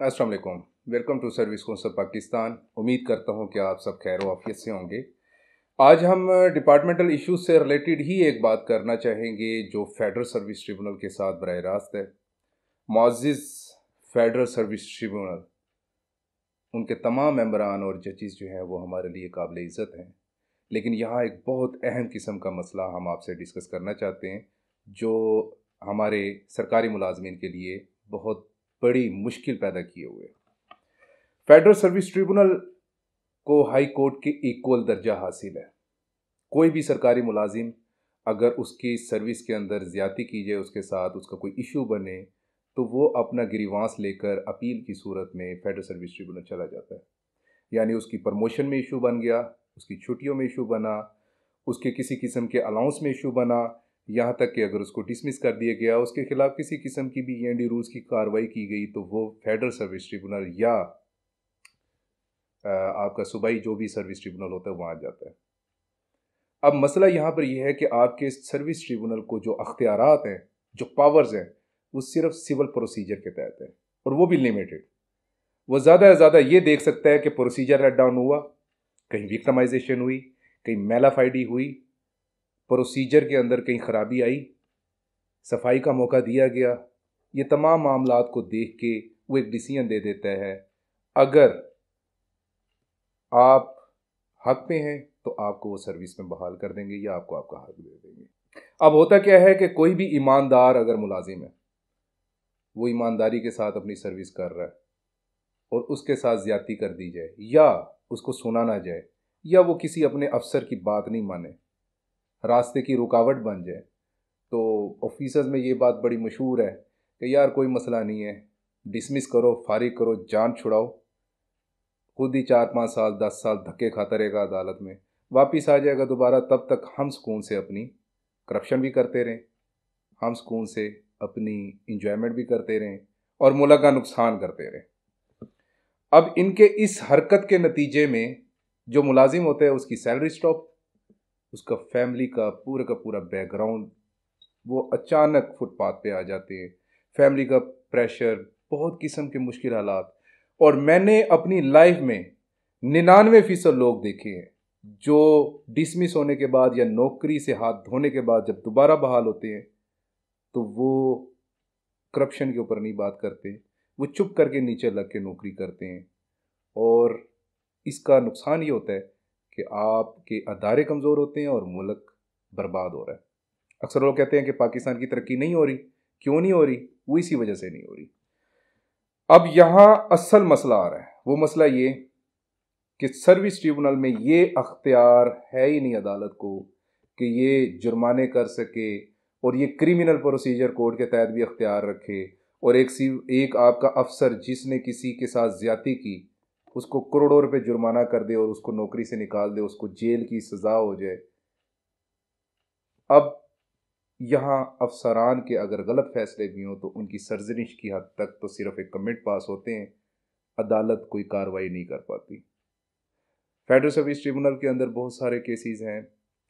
अस्सलाम वालेकुम। Welcome to service council Pakistan. उम्मीद करता हूँ कि आप सब खैर वाफियत से होंगे। आज हम डिपार्टमेंटल इश्यूज से रिलेटेड ही एक बात करना चाहेंगे जो फेडरल सर्विस ट्रिब्यूनल के साथ बरह रास्त है। मुअज़्ज़िज़ फेडरल सर्विस ट्रिब्यूनल, उनके तमाम मेंबरान और जजेस जो हैं वो हमारे लिए काबिल इज़्ज़त हैं, लेकिन यहाँ एक बहुत अहम किस्म का मसला हम आपसे डिस्कस करना चाहते हैं जो हमारे सरकारी मुलाजमीन के लिए बहुत बड़ी मुश्किल पैदा किए हुए। फेडरल सर्विस ट्रिब्यूनल को हाई कोर्ट के इक्वल दर्जा हासिल है। कोई भी सरकारी मुलाजिम अगर उसकी सर्विस के अंदर ज़्यादती की जाए, उसके साथ उसका कोई इशू बने, तो वो अपना गिरीवांस लेकर अपील की सूरत में फेडरल सर्विस ट्रिब्यूनल चला जाता है। यानी उसकी प्रमोशन में इशू बन गया, उसकी छुट्टियों में इशू बना, उसके किसी किस्म के अलाउंस में इशू बना, यहाँ तक कि अगर उसको डिसमिस कर दिया गया, उसके खिलाफ किसी किस्म की भी END रूल्स की कार्रवाई की गई, तो वो फेडरल सर्विस ट्रिब्यूनल या आपका सूबाई जो भी सर्विस ट्रिब्यूनल होता है वहाँ जाता है। अब मसला यहाँ पर यह है कि आपके सर्विस ट्रिब्यूनल को जो अख्तियारात हैं, जो पावर्स हैं, वो सिर्फ सिविल प्रोसीजर के तहत है और वो भी लिमिटेड। वो ज़्यादा से ज़्यादा ये देख सकता है कि प्रोसीजर लेट डाउन हुआ, कहीं विक्टमाइजेशन हुई, कहीं मेलाफाइडी हुई, प्रोसीजर के अंदर कहीं खराबी आई, सफाई का मौका दिया गया। ये तमाम मामलात को देख के वो एक डिसीजन दे देता है। अगर आप हक पे हैं तो आपको वो सर्विस में बहाल कर देंगे या आपको आपका हक दे देंगे। अब होता क्या है कि कोई भी ईमानदार अगर मुलाजिम है, वो ईमानदारी के साथ अपनी सर्विस कर रहा है और उसके साथ ज्यादती कर दी जाए या उसको सुना ना जाए या वो किसी अपने अफसर की बात नहीं माने, रास्ते की रुकावट बन जाए, तो ऑफिसर्स में ये बात बड़ी मशहूर है कि यार कोई मसला नहीं है, डिसमिस करो, फारिग करो, जान छुड़ाओ। खुद ही 4-5 साल 10 साल धक्के खाता रहेगा अदालत में, वापिस आ जाएगा दोबारा। तब तक हम सुकून से अपनी करप्शन भी करते रहें, हम सुकून से अपनी इंजॉयमेंट भी करते रहें और मुल्क का नुकसान करते रहें। अब इनके इस हरकत के नतीजे में जो मुलाजिम होता है उसकी सैलरी स्टॉप, उसका फैमिली का पूरा बैकग्राउंड, वो अचानक फुटपाथ पे आ जाते हैं। फैमिली का प्रेशर, बहुत किस्म के मुश्किल हालात। और मैंने अपनी लाइफ में 99% लोग देखे हैं जो डिसमिस होने के बाद या नौकरी से हाथ धोने के बाद जब दोबारा बहाल होते हैं तो वो करप्शन के ऊपर नहीं बात करते, वो चुप करके नीचे लग के नौकरी करते हैं। और इसका नुकसान ये होता है कि आपके अदारे कमज़ोर होते हैं और मुल्क बर्बाद हो रहा है। अक्सर लोग कहते हैं कि पाकिस्तान की तरक्की नहीं हो रही, क्यों नहीं हो रही? वो इसी वजह से नहीं हो रही। अब यहाँ असल मसला आ रहा है, वो मसला ये कि सर्विस ट्रिब्यूनल में ये अख्तियार है ही नहीं अदालत को कि ये जुर्माने कर सके और ये क्रिमिनल प्रोसीजर कोड के तहत भी अख्तियार रखे। और एक आपका अफसर जिसने किसी के साथ ज्यादती की, उसको करोड़ों रुपए जुर्माना कर दे और उसको नौकरी से निकाल दे, उसको जेल की सजा हो जाए। अब यहाँ अफसरान के अगर गलत फैसले भी हों तो उनकी सरजनिश की हद तक तो सिर्फ एक कमेंट पास होते हैं, अदालत कोई कार्रवाई नहीं कर पाती। फेडरल सर्विस ट्रिब्यूनल के अंदर बहुत सारे केसेस हैं,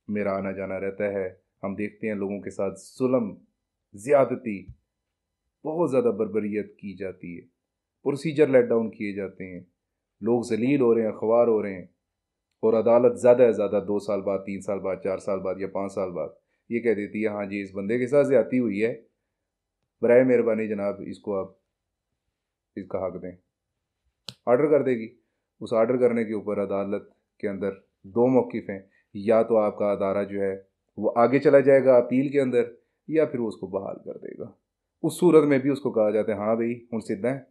मेरा आना जाना रहता है। हम देखते हैं लोगों के साथ जुल्म, ज़्यादती, बहुत ज़्यादा बर्बरियत की जाती है, प्रोसीजर लेट डाउन किए जाते हैं, लोग जलील हो रहे हैं, ख्वार हो रहे हैं। और अदालत ज़्यादा से ज़्यादा 2 साल बाद, 3 साल बाद, 4 साल बाद या 5 साल बाद ये कह देती है हाँ जी इस बंदे के साथ ज़्यादती हुई है, बराए मेहरबानी जनाब इसको आप इसका हक दें। ऑर्डर कर देगी। उस ऑर्डर करने के ऊपर अदालत के अंदर दो मौक़िफ़ हैं, या तो आपका अदारा जो है वो आगे चला जाएगा अपील के अंदर या फिर वो उसको बहाल कर देगा। उस सूरत में भी उसको कहा जाता है हाँ भाई हूँ सिद्धा है।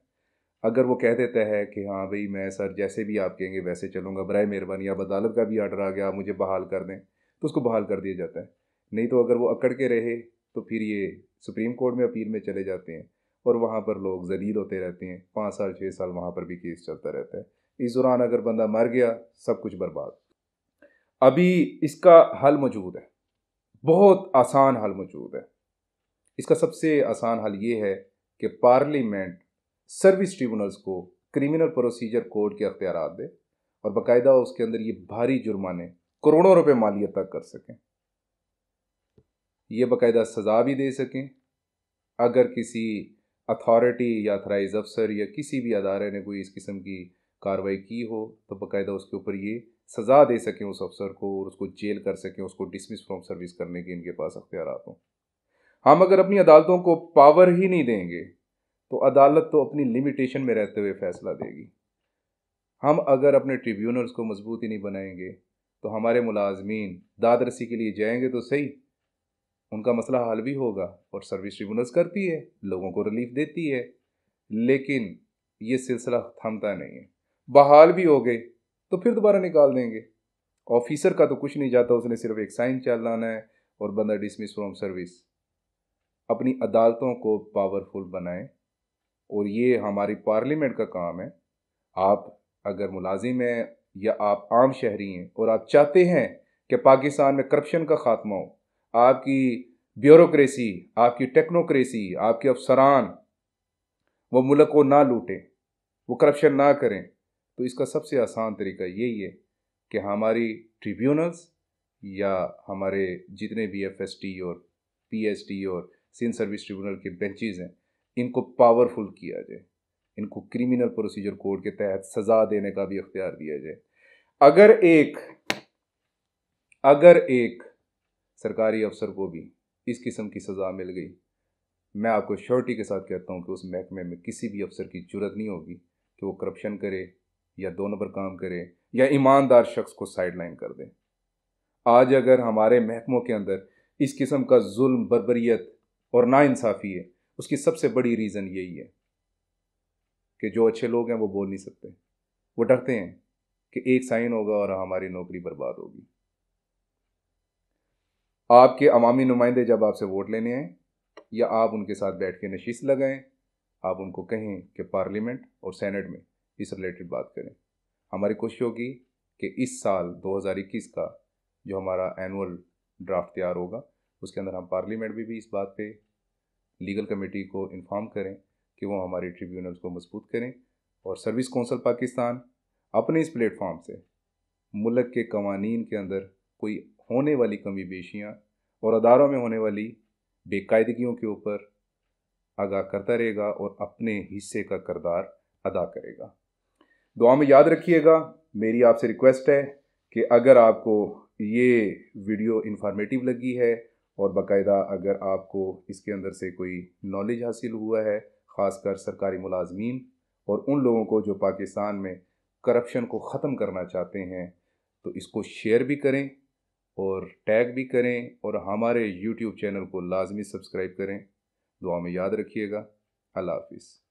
अगर वो कह देता है कि हाँ भाई मैं सर जैसे भी आप कहेंगे वैसे चलूँगा, बराए मेहरबानी अब अदालत का भी ऑर्डर आ गया, आप मुझे बहाल कर दें, तो उसको बहाल कर दिया जाता है। नहीं तो अगर वो अकड़ के रहे तो फिर ये सुप्रीम कोर्ट में अपील में चले जाते हैं और वहाँ पर लोग जलील होते रहते हैं। 5 साल 6 साल वहाँ पर भी केस चलता रहता है। इस दौरान अगर बंदा मर गया, सब कुछ बर्बाद। अभी इसका हल मौजूद है, बहुत आसान हल मौजूद है। इसका सबसे आसान हल ये है कि पार्लियामेंट सर्विस ट्रिब्यूनल्स को क्रिमिनल प्रोसीजर कोड के अख्तियार दे और बाकायदा उसके अंदर ये भारी जुर्माने करोड़ों रुपए मालियत तक कर सकें, ये बाकायदा सज़ा भी दे सकें। अगर किसी अथॉरिटी या अथराइज अफसर या किसी भी अदारे ने कोई इस किस्म की कार्रवाई की हो तो बाकायदा उसके ऊपर ये सज़ा दे सकें उस अफसर को और उसको जेल कर सकें, उसको डिसमिस फ्रॉम सर्विस करने के इनके पास अख्तियारात हों। हम अगर अपनी अदालतों को पावर ही नहीं देंगे तो अदालत तो अपनी लिमिटेशन में रहते हुए फैसला देगी। हम अगर अपने ट्रिब्यूनल्स को मजबूत ही नहीं बनाएंगे तो हमारे मुलाजमीन दादरसी के लिए जाएंगे तो सही, उनका मसला हल भी होगा और सर्विस ट्रिब्यूनल्स करती है, लोगों को रिलीफ देती है, लेकिन ये सिलसिला थमता नहीं है। बहाल भी हो गए तो फिर दोबारा निकाल देंगे। ऑफिसर का तो कुछ नहीं जाता, उसने सिर्फ एक साइन चलाना है और बंदा डिसमिस फ्रॉम सर्विस। अपनी अदालतों को पावरफुल बनाएं और ये हमारी पार्लियामेंट का काम है। आप अगर मुलाजिम हैं या आप आम शहरी हैं और आप चाहते हैं कि पाकिस्तान में करप्शन का खात्मा हो, आपकी ब्यूरोक्रेसी, आपकी टेक्नोक्रेसी, आपके अफसरान वो मुल्क को ना लूटें, वो करप्शन ना करें, तो इसका सबसे आसान तरीका यही है कि हमारी ट्रिब्यूनल्स या हमारे जितने भी FST और PST और सिंध सर्विस ट्रिब्यूनल के बेंचेस हैं, इनको पावरफुल किया जाए, इनको क्रिमिनल प्रोसीजर कोड के तहत सज़ा देने का भी इख्तियार दिया जाए। अगर एक सरकारी अफसर को भी इस किस्म की सज़ा मिल गई, मैं आपको श्योरिटी के साथ कहता हूँ कि उस महकमे में किसी भी अफसर की जुर्रत नहीं होगी कि वो करप्शन करे या 2 नंबर काम करे या ईमानदार शख्स को साइडलाइन कर दे। आज अगर हमारे महकमों के अंदर इस किस्म का जुल्म, बर्बरियत और नाइंसाफ़ी है, उसकी सबसे बड़ी रीज़न यही है कि जो अच्छे लोग हैं वो बोल नहीं सकते, वो डरते हैं कि एक साइन होगा और हमारी नौकरी बर्बाद होगी। आपके अवामी नुमाइंदे जब आपसे वोट लेने आए या आप उनके साथ बैठ के नशिस्त लगाएं, आप उनको कहें कि पार्लियामेंट और सेनेट में इस रिलेटेड बात करें। हमारी कोशिश होगी कि इस साल 2021 का जो हमारा एनुअल ड्राफ्ट तैयार होगा उसके अंदर हम पार्लियामेंट में भी इस बात पे लीगल कमेटी को इन्फॉर्म करें कि वो हमारी ट्रिब्यूनल्स को मजबूत करें और सर्विस कौंसल पाकिस्तान अपने इस प्लेटफॉर्म से मुल्क के कवानीन के अंदर कोई होने वाली कमी बेशियाँ और अदारों में होने वाली बेकायदगियों के ऊपर आगाह करता रहेगा और अपने हिस्से का किरदार अदा करेगा। दुआ में याद रखिएगा। मेरी आपसे रिक्वेस्ट है कि अगर आपको ये वीडियो इन्फॉर्मेटिव लगी है और बाकायदा अगर आपको इसके अंदर से कोई नॉलेज हासिल हुआ है, ख़ासकर सरकारी मुलाजमीन और उन लोगों को जो पाकिस्तान में करप्शन को ख़त्म करना चाहते हैं, तो इसको शेयर भी करें और टैग भी करें और हमारे YouTube चैनल को लाजमी सब्सक्राइब करें। दुआ में याद रखिएगा। अल्लाह हाफिज़।